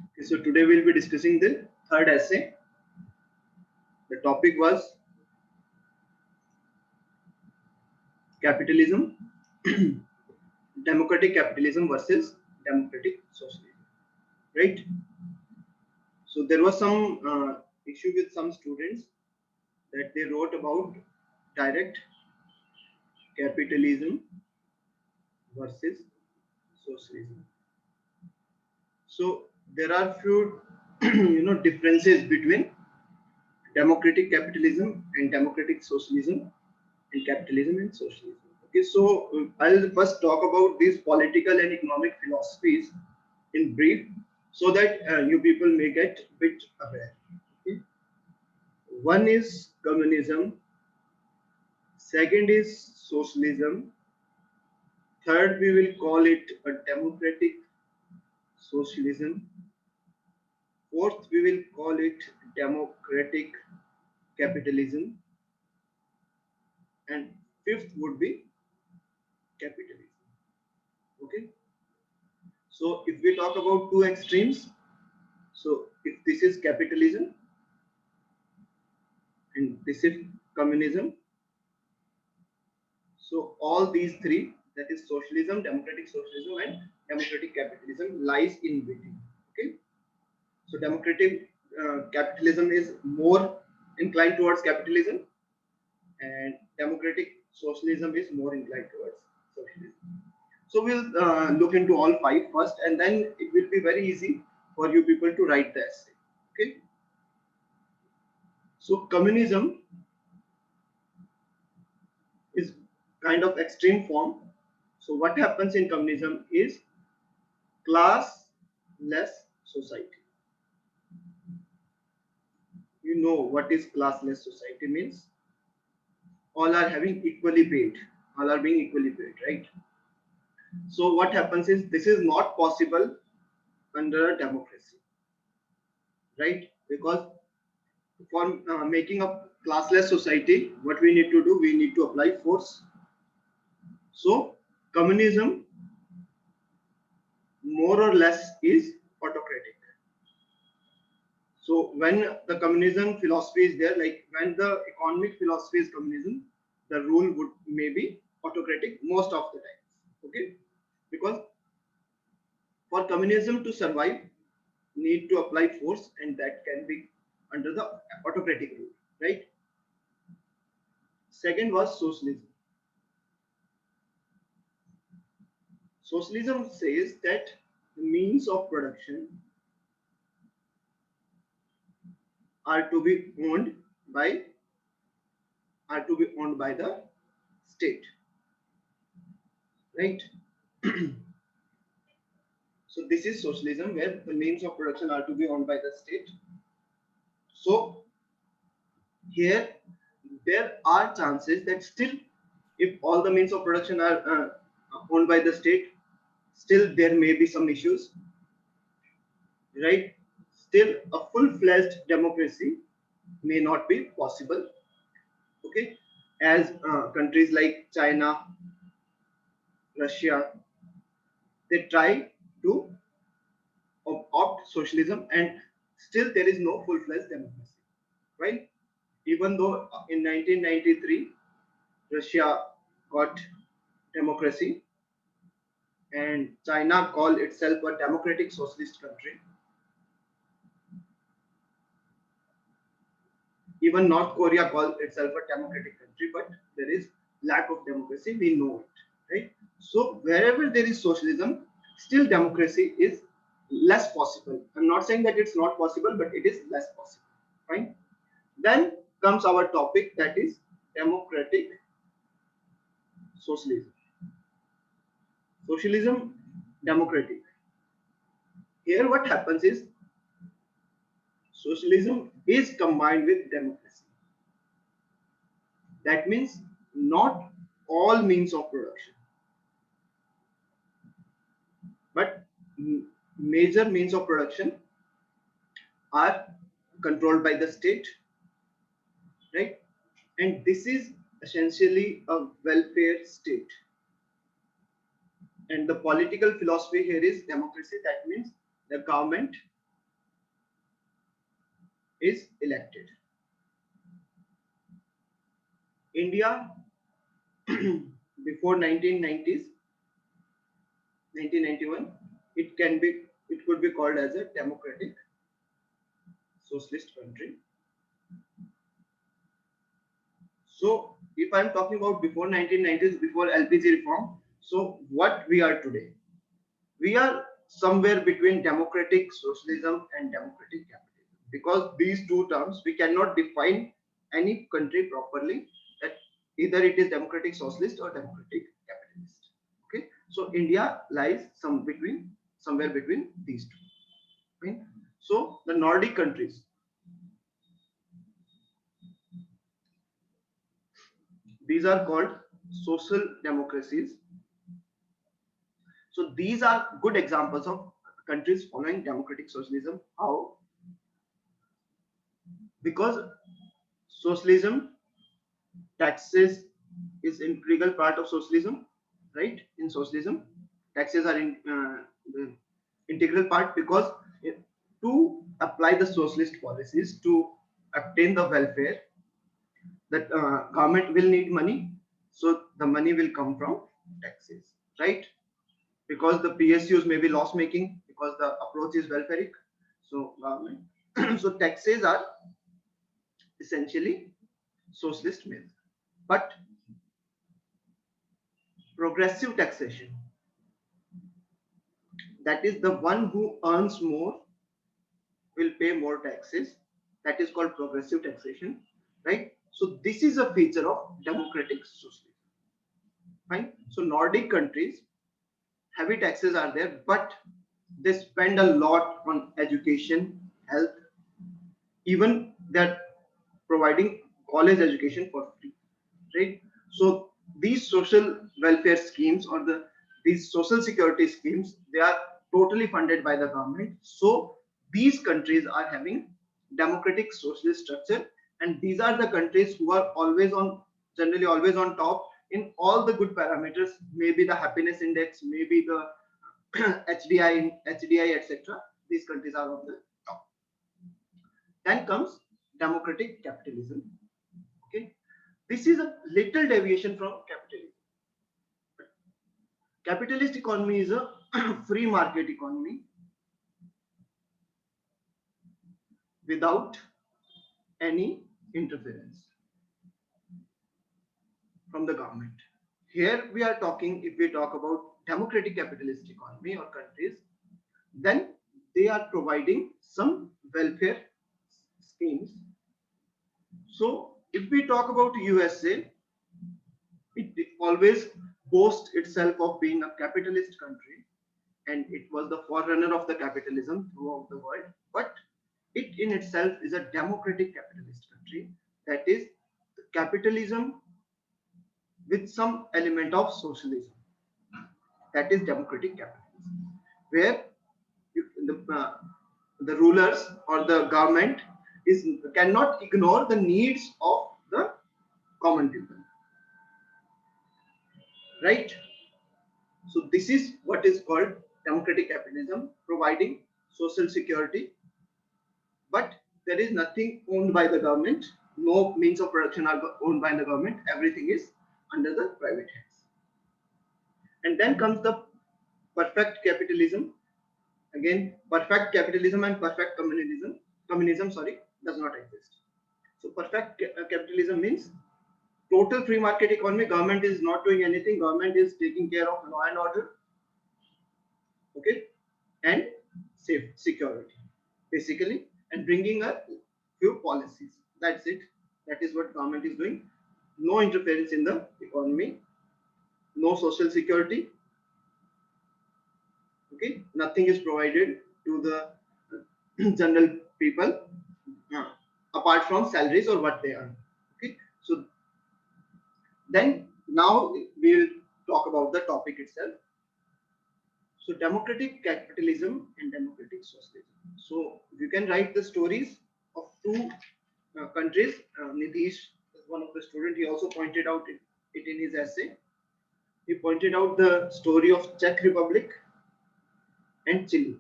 Okay, so today we'll be discussing the third essay. The topic was capitalism, democratic capitalism versus democratic socialism, right? So there was some issue with some students that they wrote about direct capitalism versus socialism. So there are few differences between democratic capitalism and democratic socialism and capitalism and socialism. Okay, so I'll first talk about these political and economic philosophies in brief so that you people may get a bit aware. Okay. One is communism, second is socialism, third we will call it a democratic socialism, fourth we will call it democratic capitalism, and fifth would be capitalism. Okay, so if we talk about two extremes, so if this is capitalism and this is communism, so all these three, that is socialism, democratic socialism and democratic capitalism, lies in between. Okay, so democratic capitalism is more inclined towards capitalism and democratic socialism is more inclined towards socialism. So we'll look into all five first, and then it will be very easy for you people to write the essay. Okay. So communism is kind of extreme form. So what happens in communism is classless society. You know what is classless society means? All are having equally paid. All are being equally paid, right? So what happens is this is not possible under a democracy, right? Because for making a classless society, what we need to do, we need to apply force. So communism more or less is autocratic. So when the communism philosophy is there, like when the economic philosophy is communism, the rule would maybe autocratic most of the times. Okay, because for communism to survive, need to apply force, and that can be under the autocratic rule, right? Second was socialism. Socialism says that the means of production are to be owned by the state, right? So this is socialism where the means of production are to be owned by the state. So here there are chances that still, if all the means of production are owned by the state, still there may be some issues, right? Still a full-fledged democracy may not be possible. Okay, as countries like China, Russia, they try to opt socialism, and still there is no full-fledged democracy, right? Even though in 1993 Russia got democracy and China called itself a democratic socialist country, even North Korea calls itself a democratic country, but there is lack of democracy, we know it, right? So wherever there is socialism, still democracy is less possible. I'm not saying that it's not possible, but it is less possible, fine. Then comes our topic, that is democratic socialism. Socialism, democratic. Here what happens is socialism is combined with democracy. That means not all means of production, but major means of production are controlled by the state, right? And this is essentially a welfare state. And the political philosophy here is democracy. That means the government is elected. India before 1990s, 1991, it could be called as a democratic socialist country. So if I'm talking about before 1990s, before LPG reform, so what we are today? We are somewhere between democratic socialism and democratic capitalism, because these two terms we cannot define any country properly, that either it is democratic socialist or democratic capitalist. Okay, so India lies somewhere between these two. Okay? So the Nordic countries, these are called social democracies. So these are good examples of countries following democratic socialism. How? Because socialism, taxes is integral part of socialism, right? In socialism, taxes are the integral part, because to apply the socialist policies, to obtain the welfare, that government will need money, so the money will come from taxes, right? Because the PSUs may be loss making, because the approach is welfaric, so government so taxes are essentially socialist measure. But progressive taxation, that is the one who earns more will pay more taxes, that is called progressive taxation, right? So this is a feature of democratic socialism. Fine. So Nordic countries, heavy taxes are there, but they spend a lot on education, health, even they're providing college education for free, right? So these social welfare schemes, or these social security schemes, they are totally funded by the government. So these countries are having democratic socialist structure, and these are the countries who are always on, generally always on top in all the good parameters, maybe the happiness index, maybe the HDI, etc. These countries are on the top. Then comes democratic capitalism. Okay, this is a little deviation from capitalism. Capitalist economy is a free market economy without any interference from the government. Here we are talking, if we talk about democratic capitalist economy or countries, then they are providing some welfare schemes. So if we talk about USA, it always boasts itself of being a capitalist country, and it was the forerunner of the capitalism throughout the world. But it in itself is a democratic capitalist country, that is capitalism with some element of socialism. That is democratic capitalism, where the rulers or the government is cannot ignore the needs of the common people, right? So this is what is called democratic capitalism, providing social security, but there is nothing owned by the government. No means of production are owned by the government. Everything is under the private hands. And then comes the perfect capitalism. Again, perfect capitalism and perfect communism, sorry, does not exist. So perfect capitalism means total free market economy. Government is not doing anything. Government is taking care of law and order, okay, and safe security, basically, and bringing a few policies. That's it. That is what government is doing. No interference in the economy, no social security, okay, nothing is provided to the general people apart from salaries or what they earn. Okay, so then now we'll talk about the topic itself. So democratic capitalism and democratic socialism. So you can write the stories of two countries. Nitish is one of the students. He also pointed out it in his essay. He pointed out the story of Czech Republic and Chile.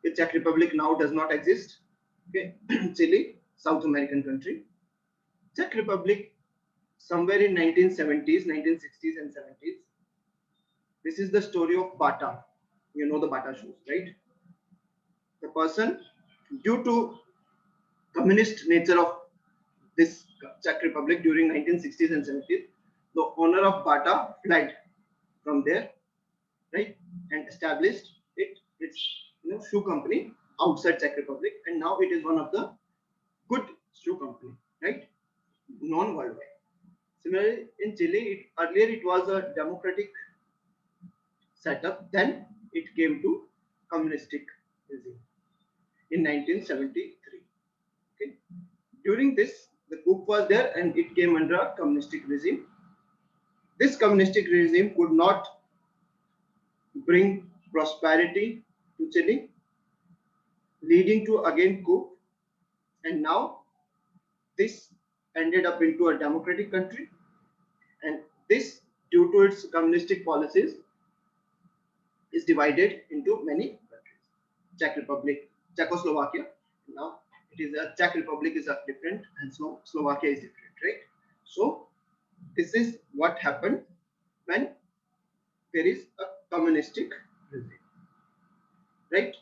The Czech Republic now does not exist. Okay, Chile, South American country. Czech Republic, somewhere in 1970s, 1960s and 70s. This is the story of Bata. You know the Bata shoes, right? The person, due to communist nature of this Czech Republic during 1960s and 70s, the owner of Bata fled from there, right, and established its shoe company outside Czech Republic, and now it is one of the good shoe company, right, known worldwide. Similarly, in Chile, earlier it was a democratic setup. Then it came to communistic regime in 1973. Okay. During this, the coup was there, and it came under a communistic regime. This communistic regime could not bring prosperity to Chile, leading to again coup, and now this ended up into a democratic country, and this, due to its communistic policies, is divided into many countries. Czech Republic, Czechoslovakia. Now it is a Czech Republic is a different, and so Slovakia is different, right? So this is what happened when there is a communistic regime, right?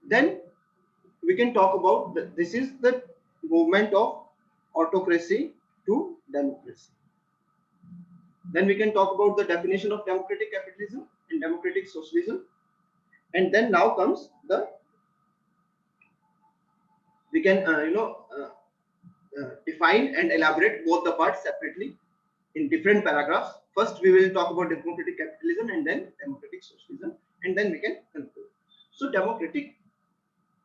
Then we can talk about this is the movement of autocracy to democracy. Then we can talk about the definition of democratic capitalism and democratic socialism. And then now comes the, we can define and elaborate both the parts separately in different paragraphs. First, we will talk about democratic capitalism and then democratic socialism, and then we can conclude. So, democratic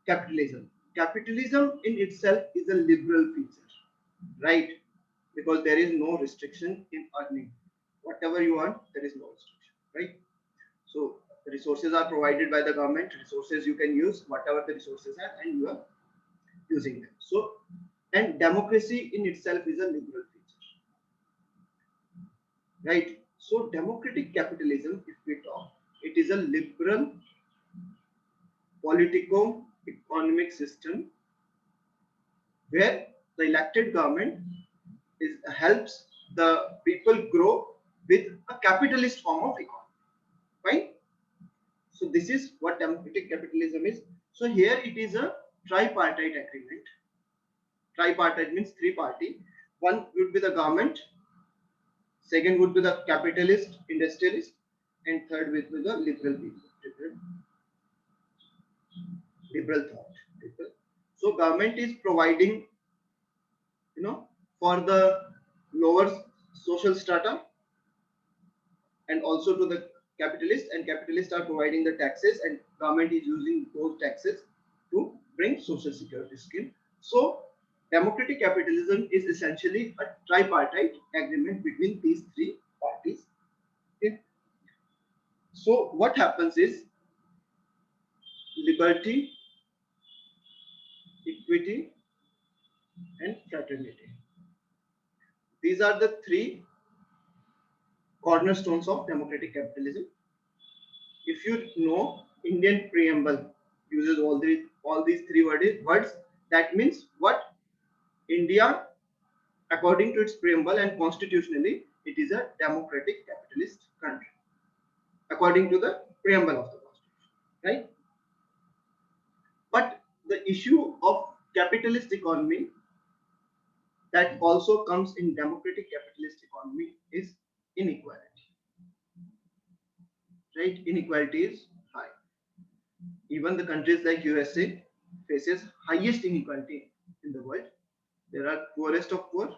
capitalism. Capitalism in itself is a liberal feature, right? Because there is no restriction in earning. Whatever you earn, there is no restriction, right? So, the resources are provided by the government, resources you can use, whatever the resources are, and you are using them. So, and democracy in itself is a liberal feature, right? So, democratic capitalism, if we talk, it is a liberal politico economic system where the elected government helps the people grow with a capitalist form of economy, right? So this is what democratic capitalism is. So here it is a tripartite agreement. Tripartite means three party. One would be the government, second would be the capitalist, industrialist, and third would be the liberal people, liberal thought people. So government is providing, for the lower social strata, and also to the capitalists, and capitalists are providing the taxes, and government is using those taxes to bring social security scheme. So democratic capitalism is essentially a tripartite agreement between these three parties. Okay. So what happens is liberty, equity, and fraternity. These are the three cornerstones of democratic capitalism. If you know, Indian preamble uses all these three words. That means what? India, according to its preamble and constitutionally, it is a democratic capitalist country, according to the preamble of the constitution, right? But the issue of capitalist economy that also comes in democratic capitalist economy is inequality, right? Inequality is high. Even the countries like USA faces highest inequality in the world. There are poorest of poor,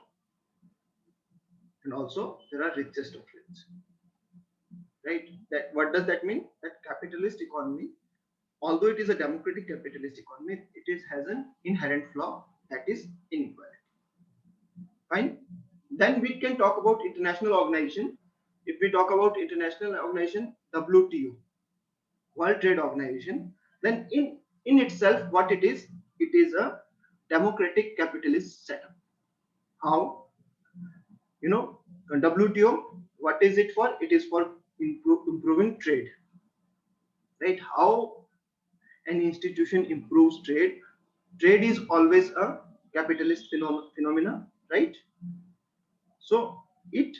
and also there are richest of rich, right? That what does that mean? That capitalist economy, although it is a democratic capitalist economy, has an inherent flaw, that is inequality. Fine. Then we can talk about international organization. If we talk about international organization, WTO, World Trade Organization, then in itself, what it is a democratic capitalist setup. How? WTO, what is it for? It is for improving trade, right? How an institution improves trade? trade is always a capitalist phenomena, right? So it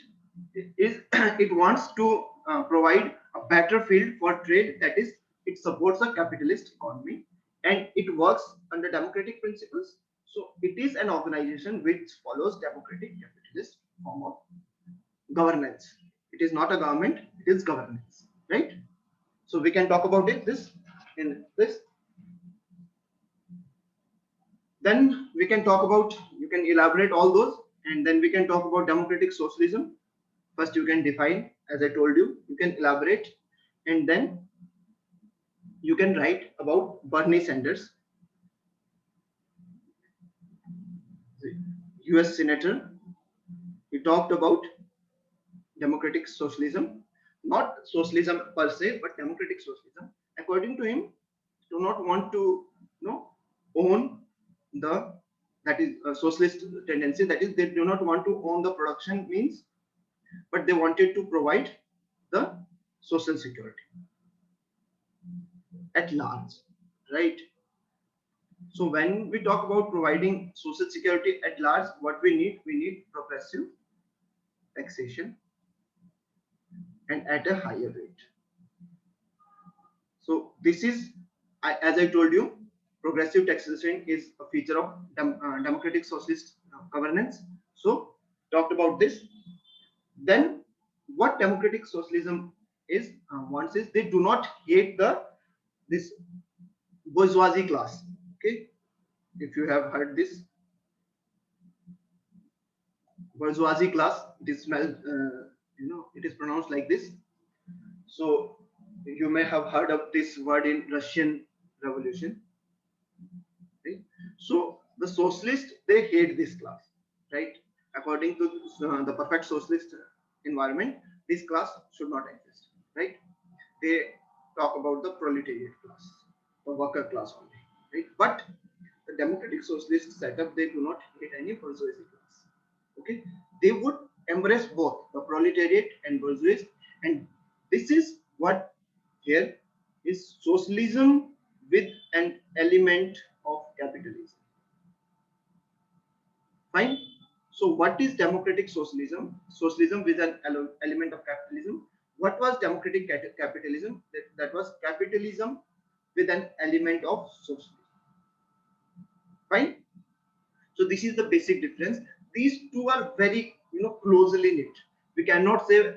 is it wants to provide a better field for trade, that is it supports a capitalist economy and it works under democratic principles. So it is an organization which follows democratic capitalist form of governance. It is not a government, it is governance, right? So we can talk about it this in this. Then we can talk about, you can elaborate all those, and then we can talk about democratic socialism. First you can define, as I told you, you can elaborate, and then you can write about Bernie Sanders, the US senator. He talked about democratic socialism, not socialism per se, but democratic socialism. According to him, do not want to, own the, that is a socialist tendency. That is, they do not want to own the production means, but they wanted to provide the social security at large, right? So when we talk about providing social security at large, what we need progressive taxation and at a higher rate. So this is, as I told you, progressive taxation is a feature of democratic socialist governance. So talked about this. Then what democratic socialism is wants is, they do not hate the this bourgeoisie class. Okay, if you have heard this bourgeoisie class, it is smelled, it is pronounced like this. So you may have heard of this word in Russian Revolution. Right? So the socialists, they hate this class, right? According to the perfect socialist environment, this class should not exist, right? They talk about the proletariat class, the worker class only, right? But the democratic socialist setup, they do not hate any bourgeoisie class. Okay, they would embrace both the proletariat and bourgeoisie, and this is what here is socialism with an element of capitalism. Fine. So what is democratic socialism? Socialism with an element of capitalism. What was democratic capitalism? That was capitalism with an element of socialism. Fine. So this is the basic difference. These two are very, closely knit. We cannot say,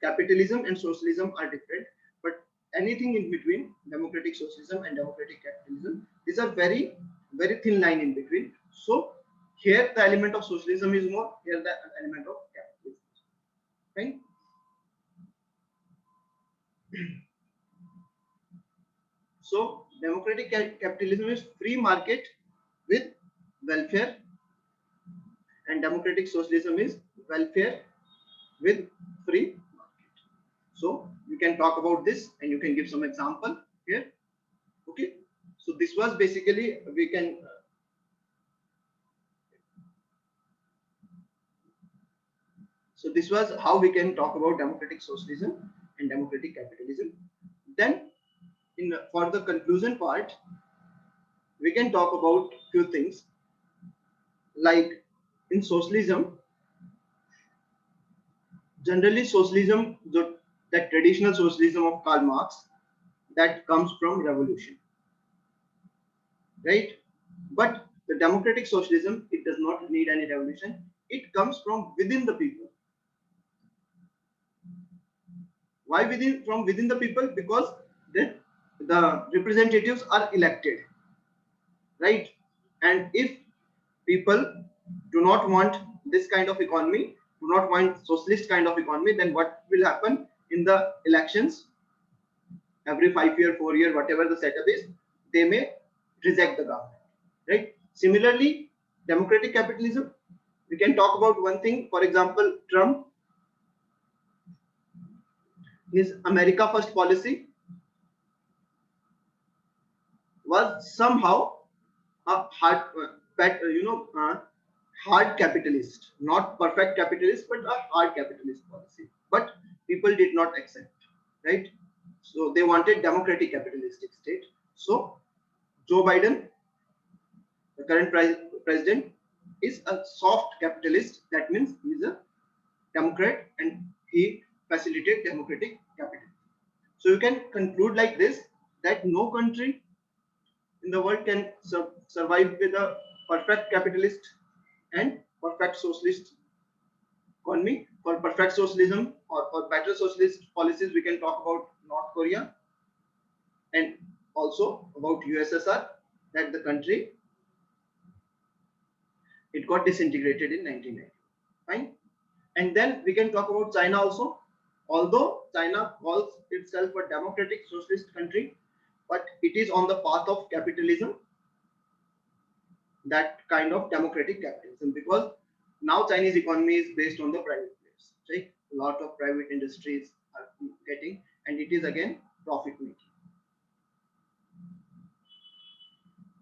capitalism and socialism are different, but anything in between, democratic socialism and democratic capitalism, these are very, very thin line in between. So here the element of socialism is more, here the element of capitalism. Right? So democratic capitalism is free market with welfare, and democratic socialism is welfare with free market. So you can talk about this and you can give some example here. Okay, so this was basically, we can so this was how we can talk about democratic socialism and democratic capitalism. Then in for the conclusion part, we can talk about few things, like in socialism, generally socialism, that traditional socialism of Karl Marx, that comes from revolution, right? But the democratic socialism, it does not need any revolution. It comes from within the people. Why within the people? Because the representatives are elected, right? And if people do not want this kind of economy, do not want socialist kind of economy, then what will happen in the elections? Every 5 year, 4 year, whatever the setup is, they may reject the government, right? Similarly, democratic capitalism, we can talk about one thing. For example, Trump, his America First policy was somehow a hard capitalist, not perfect capitalist, but a hard capitalist policy. But people did not accept, right? So they wanted democratic capitalistic state. So Joe Biden, The current president is a soft capitalist. That means he is a Democrat and he facilitates democratic capitalism. So you can conclude like this, that no country in the world can survive with a perfect capitalist and perfect socialist economy. For perfect socialism or for better socialist policies, we can talk about North Korea and also about USSR, that the country, it got disintegrated in 1990. Fine. And then we can talk about China also. Although China calls itself a democratic socialist country, but it is on the path of capitalism, that kind of democratic capitalism, because now Chinese economy is based on the private players, right? A lot of private industries are getting, and it is again profit making.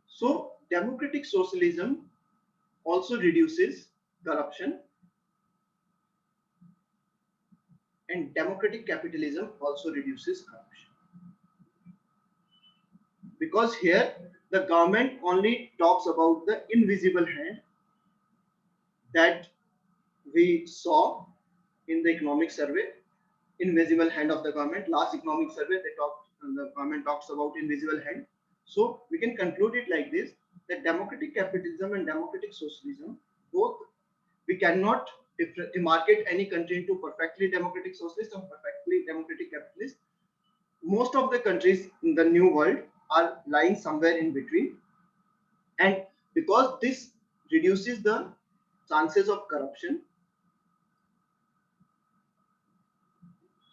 So democratic socialism also reduces corruption, and democratic capitalism also reduces corruption, because here the government only talks about the invisible hand that we saw in the economic survey. Invisible hand of the government, last economic survey, the government talks about invisible hand. So we can conclude it like this, that democratic capitalism and democratic socialism, both, we cannot demarcate any country into perfectly democratic socialist or perfectly democratic capitalist. Most of the countries in the new world are lying somewhere in between, and because this reduces the chances of corruption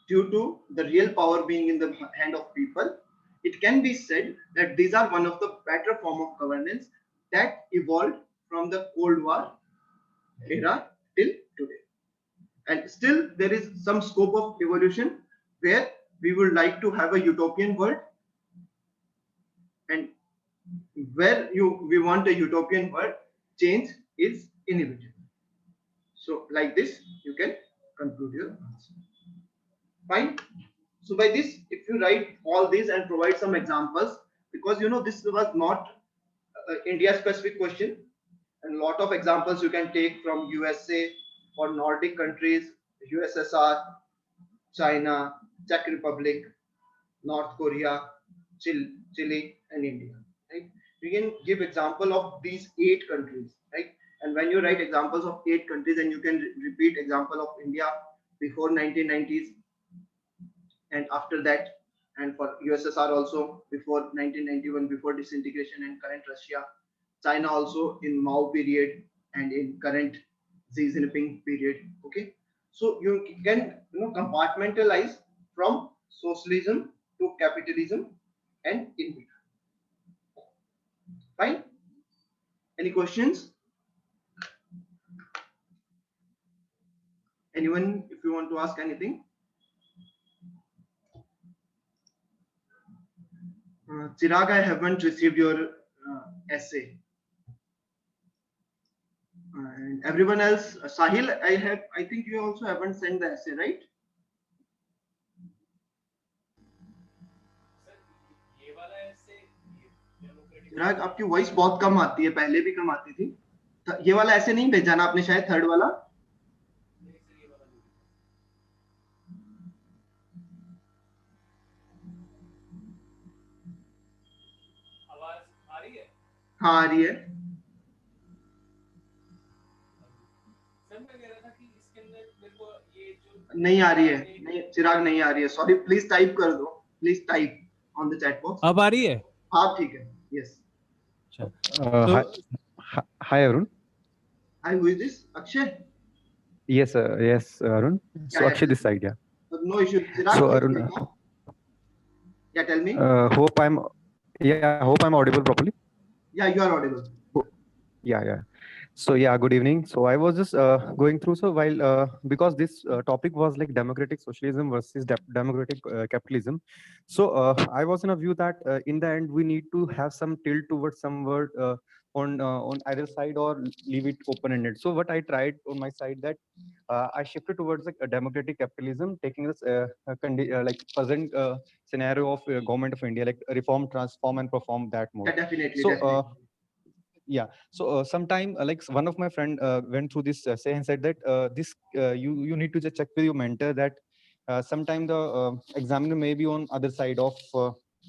due to the real power being in the hand of people, it can be said that these are one of the better form of governance that evolved from the Cold War era till today. And still there is some scope of evolution where we would like to have a utopian world, and where we want a utopian world, change is inevitable. So like this you can conclude your answer. Fine. So by this, if you write all these and provide some examples, because this was not India specific question, and a lot of examples you can take from USA or Nordic countries, USSR, China, Czech Republic, North Korea, Chile, and India. Right? You can give example of these 8 countries, right? And when you write examples of 8 countries, and you can repeat example of India before 1990s and after that, and for USSR also before 1991, before disintegration, and current Russia, China also in Mao period, and in current Xi Jinping period. Okay, so you can compartmentalize from socialism to capitalism and in between. Fine. Any questions? Anyone, if you want to ask anything? Chirag, I haven't received your essay. And everyone else, Sahil, I think you also haven't sent the essay, right? चिराग, आपकी voice बहुत कम आती है, पहले भी कम आती थी। ये वाला ऐसे नहीं भेजा ना आपने, शायद थर्ड वाला। आवाज आ रही है? हाँ आ रही है। सर मैं कह रहा था कि इसके अंदर मेरे को ये जो नहीं आ रही है, नहीं चिराग नहीं आ रही है, सॉरी, प्लीज टाइप कर दो, please type on the chat box. अब आ रही है? हाँ ठीक है, yes. Hi Arun. Hi, who is this? Akshay? Yes, yes, Arun. So Yeah, Akshay this side, yeah. No issue. Chirag, so Arun, yeah, tell me. Hope I'm audible properly. Yeah, you are audible. Yeah. So yeah, good evening. So I was just going through. So while because this topic was like democratic socialism versus democratic capitalism, so I was in a view that in the end we need to have some tilt towards some word on either side, or leave it open-ended. So what I tried on my side, that I shifted towards like a democratic capitalism, taking this like present scenario of government of India, like reform, transform, and perform that mode. Yeah, definitely. So definitely. yeah. So sometime like one of my friend went through this essay and said that this you need to just check with your mentor that sometime the examiner may be on other side of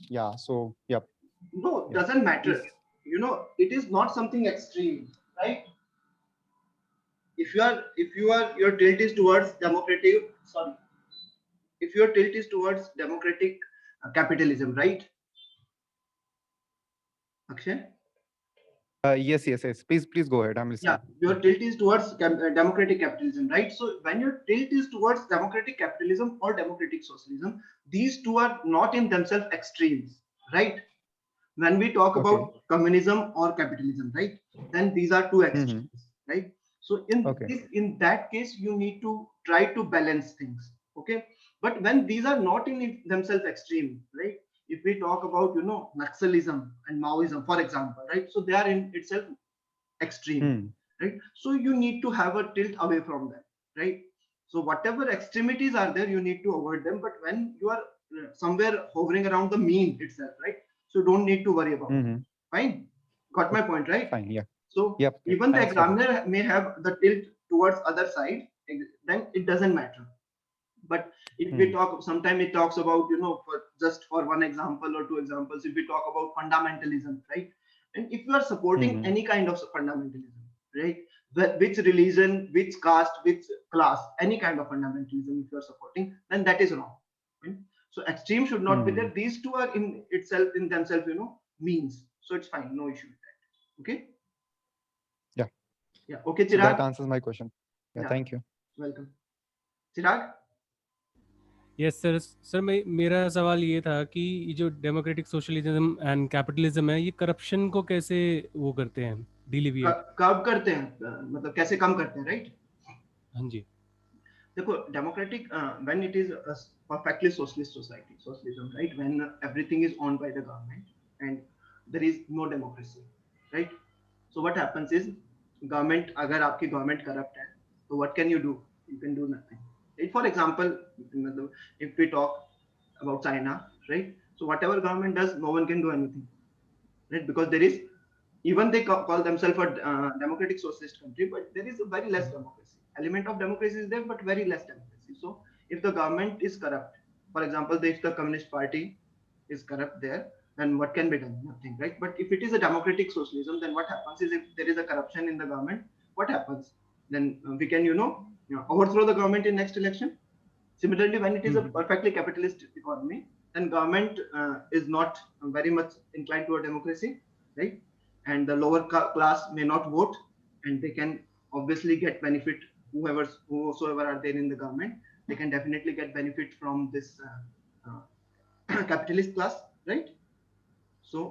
yeah. So yeah, No, yeah. doesn't matter. Please. You know, it is not something extreme, right? If your tilt is towards democratic, sorry, if your tilt is towards democratic capitalism, right, Akshay? Yes, yes, yes. Please go ahead. I'm Yeah, listening. your Yeah. tilt is towards democratic capitalism, right? So when your tilt is towards democratic capitalism or democratic socialism, these two are not in themselves extremes, right? When we talk Okay. about communism or capitalism, right, then these are two Mm-hmm. extremes, right? So Okay. in that case, you need to try to balance things, okay? But when these are not in themselves extreme, right? If we talk about, you know, Naxalism and Maoism, for example, right? So they are in itself extreme, Hmm. right? So you need to have a tilt away from them, right? So whatever extremities are there, you need to avoid them. But when you are somewhere hovering around the mean itself, right? So you don't need to worry about it. Mm-hmm. Fine, got my Okay. point, right? Fine. Yeah. So Yep. Yep. even the Thanks for that. examiner may have the tilt towards other side, then it doesn't matter. But if we Hmm. talk, sometimes it talks about, you know, for just for one example or two examples, if we talk about fundamentalism, right? And if you are supporting Mm-hmm. any kind of fundamentalism, right, which religion, which caste, which class, any kind of fundamentalism, if you are supporting, then that is wrong, right? So extreme should not be Mm-hmm. there. These two are in itself, in themselves, you know, means. So it's fine, no issue with that. Okay. Yeah. Yeah. Okay, So that Chirag. answers my question. Yeah. Yeah. Thank you. Welcome, Chirag. Yes sir sir मैं मेरा सवाल ये था कि ये जो democratic socialism and capitalism है ये करप्शन को कैसे वो करते हैं डिलीविएट कब करते हैं, मतलब कैसे कम करते हैं, राइट? हाँ जी देखो, democratic when it is perfectly socialist society, socialism, right, when everything is owned by the government and there is no democracy, right? So what happens is, government, अगर आपकी गवर्नमेंट करप्ट है, तो what can you can do nothing, right? For example, मतलब if we talk about China, right? So whatever government does, no one can do anything, right? Because there is, even they call themselves a democratic socialist country, but there is a very less democracy. Element of democracy is there, but very less democracy. So if the government is corrupt, for example, if the Communist Party is corrupt there, then what can be done? Nothing, right? But if it is a democratic socialism, then what happens is, if there is a corruption in the government, what happens? Then we can, overthrow the government in next election. Similarly, when it is a perfectly capitalist economy, then government is not very much inclined toward democracy, right? And the lower class may not vote, and they can obviously get benefit. Whosoever are there in the government, they can definitely get benefit from this capitalist class, right? So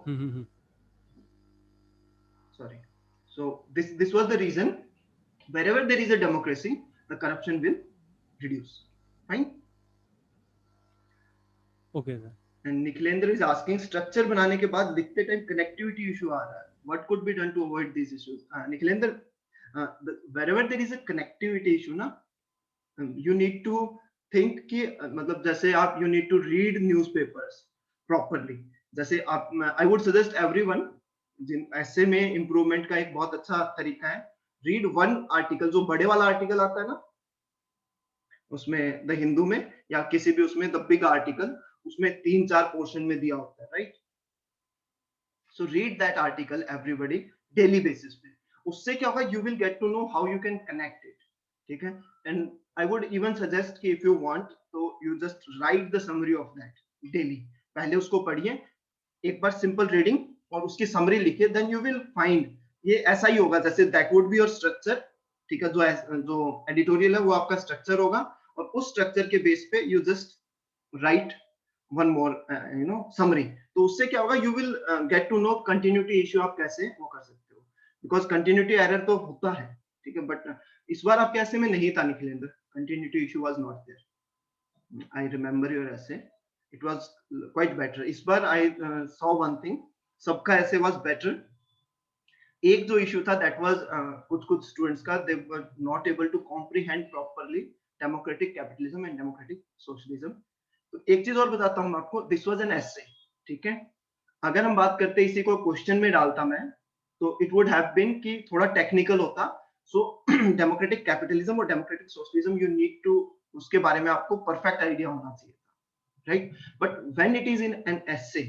sorry. So this was the reason. Wherever there is a democracy, the corruption will reduce. Fine. Okay sir And Nikhilendra is asking, structure बनाने के बाद लिखते time connectivity issue आ रहा है. What could be done to avoid these issues? Nikhilendra, wherever there is a connectivity issue ना, you need to think कि मतलब जैसे आप you need to read newspapers properly. जैसे आप, I would suggest everyone, जिन ऐसे में improvement का एक बहुत अच्छा तरीका है, read one article, जो बड़े वाला article आता है ना, उसमें द हिंदू में या किसी भी उसमें द बिग आर्टिकल, उसमें 3-4 पोर्शन में दिया होता है, right? So read that article everybody, daily basis पे. उससे क्या होगा, you will get to know how you can connect it, ठीक है? And I would even suggest कि इफ यू वांट, तो you just write the summary of that daily. पहले उसको पढ़िए एक बार, सिंपल रीडिंग, और उसकी समरी लिखिए, देन यू विल फाइंड ये ऐसा ही होगा जैसे that would be your structure, ठीक है? जो एडिटोरियल है वो आपका स्ट्रक्चर होगा, और उस स्ट्रक्चर के बेस पे you just write one more summary. तो उससे क्या होगा, you will get to know continuity issue आप कैसे वो कर सकते हो, बिकॉज कंटिन्यूटी एरर तो होता है, ठीक है? बट इस बार आपके ऐसे में नहीं था Nikhilendra, continuity issue was not there. I remember your essay, it was quite better. इस बार आई सॉ वन थिंग, सबका ऐसे वाज बेटर. एक जो इश्यू था, दैट वाज कुछ स्टूडेंट्स का, they were not able to comprehend properly democratic capitalism and democratic socialism. तो एक चीज और बताता हूँ आपको, दिस वाज एन एसे, ठीक है? अगर हम बात करते इसी को क्वेश्चन में डालता मैं, तो इट वुड हैव बीन कि थोड़ा टेक्निकल होता. सो डेमोक्रेटिक कैपिटलिज्म और democratic socialism you need to, उसके बारे में आपको परफेक्ट आइडिया होना चाहिए, right. But when it is in an essay,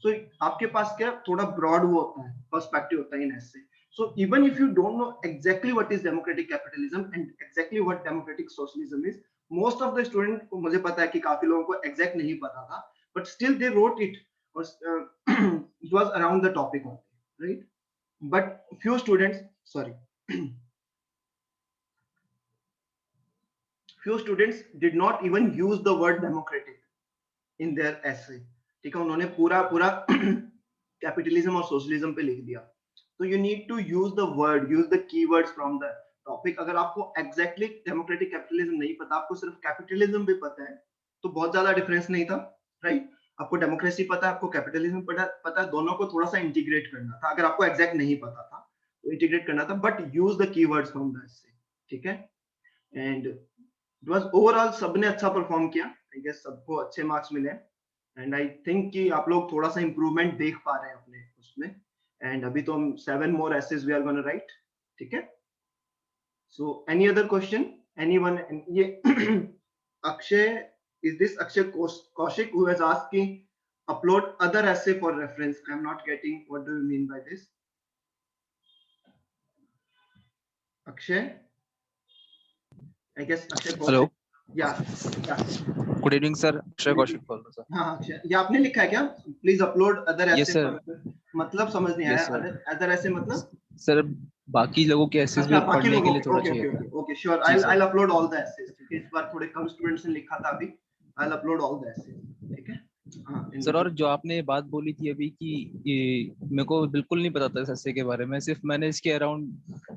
so आपके पास क्या थोड़ा ब्रॉड वो होता है, पर्सपेक्टिव होता है इन एसे. So even if you don't know exactly what is democratic capitalism and exactly what democratic socialism is, most of the student को मुझे पता है कि काफी लोगों को exact नहीं पता था, but still they wrote it, or it was around the topic only, right? But few students, sorry, few students did not even use the word democratic in their essay. ठीक है, उन्होंने पूरा पूरा कैपिटलिज्म और socialism पे लिख दिया. So you need to use the word, use the keywords from the topic. अगर आपको exactly democratic capitalism नहीं पता, आपको सिर्फ capitalism भी पता है, तो बहुत ज्यादा डिफरेंस नहीं था, राइट. आपको डेमोक्रेसी पता है, आपको कैपिटलिज्म पता है, दोनों को थोड़ा सा इंटीग्रेट करना था. अगर आपको एग्जैक्ट नहीं पता था तो इंटीग्रेट करना था, but use the keywords from the essay. ठीक है, एंड इट वाज ओवरऑल सबने अच्छा परफॉर्म किया. आई गेस सबको अच्छे मार्क्स मिले, एंड आई थिंक कि आप लोग थोड़ा सा इंप्रूवमेंट देख पा रहे हैं अपने उसमें. एंड अभी तो हम 7 more essays we are going to write. ठीक है, so any other question, anyone? ये Akshay, is this Akshay Kaushik who has asked कि upload other essay for reference? I am not getting what do you mean by this. Akshay, I guess Akshay Kaushik. Hello. Yeah. Good evening, sir. Akshay Kaushik बोल रहा sir. हाँ अक्षय, ये आपने लिखा है क्या? Please upload other essay. Yes, sir. मतलब समझ नहीं Yes, आया. other essay मतलब? सर बाकी लोगों के essays भी पढ़ने के लिए थोड़ा चाहिए था. Okay, sure. I'll upload all the essays. ठीक है, इस बार थोड़े कम स्टूडेंट्स ने लिखा था अभी. I'll upload all the essays. ठीक है. सर और जो आपने बात बोली थी अभी कि ये मेरे को बिल्कुल नहीं पता था इस essay के बारे में, सिर्फ मैंने इसके अराउंड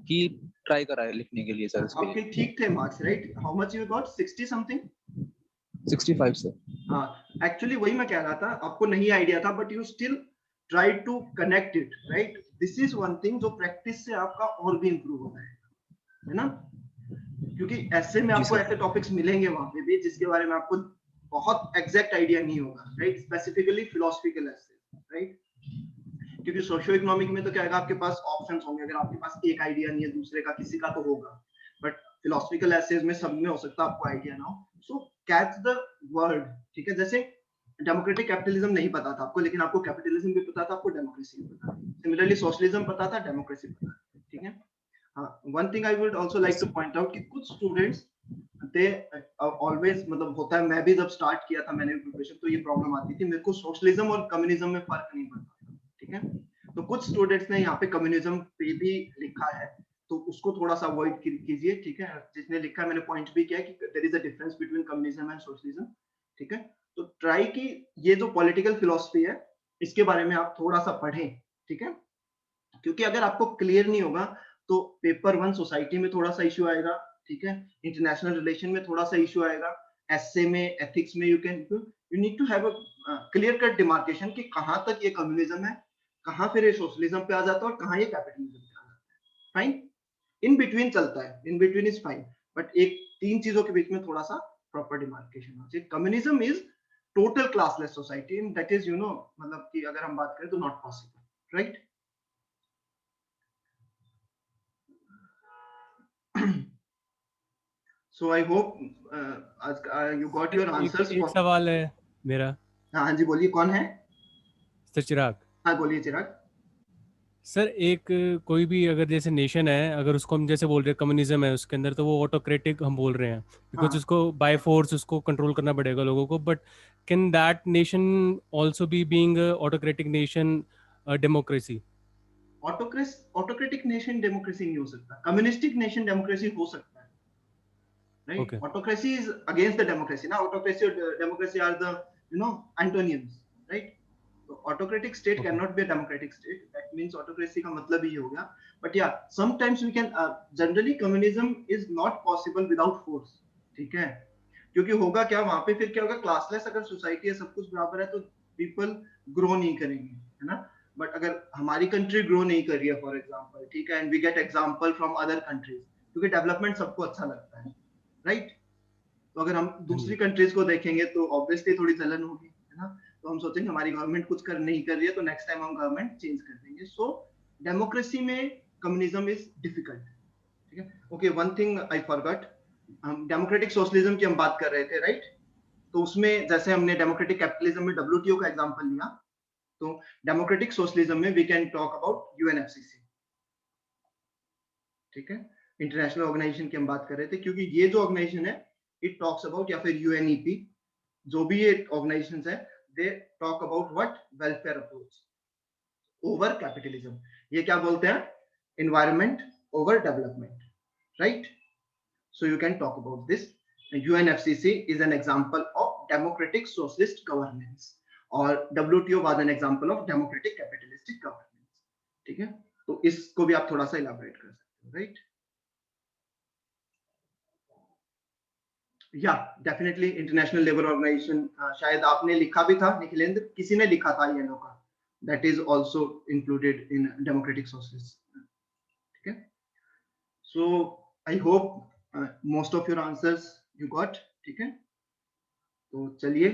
की ट्राई करा है लिखने के लिए सर. इसके आपके ठीक थे मार्क्स, right? How much you got? 60 something? 65 sir. हाँ, एक्चुअली वही मैं कह रहा था, आपको नहीं आइडिया था, but you still try to connect it, right. This is one thing जो प्रैक्टिस से आपका और भी इंप्रूव होता है ना. क्योंकि ऐसे में आपको ऐसे टॉपिक्स मिलेंगे वहां पे भी जिसके बारे में आपको बहुत एग्जैक्ट आइडिया नहीं होगा, राइट. स्पेसिफिकली फिलोसफिकल ऐसे, राइट. क्योंकि सोशियो इकोनॉमिक में तो क्या है, आपके पास ऑप्शंस होंगे. अगर आपके पास एक आइडिया नहीं है दूसरे का, किसी का तो होगा, बट फिलोसफिकल एसेज में सब में हो सकता है आपको आइडिया ना हो. सो कैच द वर्ड. ठीक है, जैसे डेमोक्रेटिक कैपिटलिज्म नहीं पता था आपको, लेकिन आपको कैपिटलिज्म भी पता था, आपको डेमोक्रेसी भी पता था. सिमिलरली सोशलिज्म पता था, डेमोक्रेसी पता था. ठीक है. हाँ, one thing I would also like two point out कि कुछ स्टूडेंट्स दे ऑलवेज, मतलब होता है, मैं भी जब स्टार्ट किया था मैंने प्रिपरेशन, तो ये प्रॉब्लम आती थी, मेरे को सोशलिज्म और कम्युनिज्म में फर्क नहीं पड़ता. ठीक है, तो कुछ स्टूडेंट्स ने यहाँ पे कम्युनिज्म पे भी लिखा है, तो उसको थोड़ा सा अवॉइड कीजिए. ठीक है, जिसने लिखा है मैंने पॉइंट भी किया कि there is a difference between communism and socialism. ठीक है, तो ट्राई की ये जो पॉलिटिकल फिलॉसफी है इसके बारे में आप थोड़ा सा पढ़ें. ठीक है, क्योंकि अगर आपको क्लियर नहीं होगा तो पेपर 1 सोसाइटी में थोड़ा सा इश्यू आएगा. ठीक है, इंटरनेशनल रिलेशन में थोड़ा सा इश्यू आएगा, एसे में, एथिक्स में. You need to have a clear cut demarcation कि कहां तक ये कम्युनिज्म है, कहां फिर ये सोशलिज्म पे आ जाता है और कहां ये कैपिटलिज्म पे आ जाता है. फाइन, इन बिटवीन चलता है, in between is fine, but एक तीन चीजों के बीच में थोड़ा सा प्रॉपर डिमार्केशन होना चाहिए. Communism is total classless society, and that is मतलब कि अगर हम बात करें तो not possible, right. So I hope you got your answers. एक सवाल है मेरा. हाँ जी, बोलिए, कौन है? सर चिराग. हाँ बोलिए चिराग. सर एक कोई भी अगर जैसे नेशन है, अगर उसको हम जैसे बोल रहे हैं कम्युनिज्म है उसके अंदर, तो वो ऑटोक्रेटिक हम बोल रहे हैं बिकॉज उसको बाय फोर्स उसको कंट्रोल करना पड़ेगा लोगों को. But can that nation also be being autocratic nation democracy? Autocratic nation democracy नहीं हो सकता. कम्युनिस्टिक नेशन डेमोक्रेसी हो सकता है, right. Autocracy is against the democracy ना. ऑटोक्रेसी और democracy are the antonyms, right. Autocratic state cannot be a democratic state. That means autocracy का मतलब ही हो गया. But yeah, sometimes we can generally communism is not possible without force. ठीक है, क्योंकि होगा क्या वहां पे, फिर क्या होगा, क्लासलेस अगर सोसाइटी है, सब कुछ बराबर है, तो पीपल ग्रो नहीं करेंगे, है ना. बट अगर हमारी कंट्री ग्रो नहीं कर रही है फॉर एग्जांपल, ठीक है, and we get example from other countries, क्योंकि डेवलपमेंट सबको अच्छा लगता है, राइट. तो अगर हम दूसरी कंट्रीज को देखेंगे तो ऑब्वियसली थोड़ी जलन होगी, है ना. तो हम सोचेंगे हमारी गवर्नमेंट कुछ नहीं कर रही है, तो नेक्स्ट टाइम हम गवर्नमेंट चेंज कर देंगे. सो डेमोक्रेसी में कम्युनिज्म इज डिफिकल्ट, ठीक है। Okay, one thing I forgot, हम डेमोक्रेटिक सोशलिज्म की हम बात कर रहे थे, राइट? तो उसमें जैसे हमने डेमोक्रेटिक कैपिटलिज्म में WTO का एग्जांपल लिया, तो डेमोक्रेटिक सोशलिज्म में we can talk about UNFCCC, ठीक है, इंटरनेशनल ऑर्गेनाइजेशन की हम बात कर रहे थे, क्योंकि ये जो ऑर्गेनाइजेशन है इट टॉक्स अबाउट, या फिर UNEP, जो भी ये ऑर्गेनाइजेशंस है, they talk about what, welfare approach over capitalism. ये क्या बोलते हैं, environment over development, right? So you can talk about this. UNFCCC is an example of democratic socialist governance, और WTO was an example of democratic capitalistic governance, ठीक है? तो इसको भी आप थोड़ा सा elaborate कर सकते हो, right? Yeah, definitely international labor organization, शायद आपने लिखा भी था निखिलेंद्र, किसी ने लिखा था ये लोग का, that is also included in democratic socialist, ठीक है? So I hope most of your answers you got, ठीक है? तो चलिए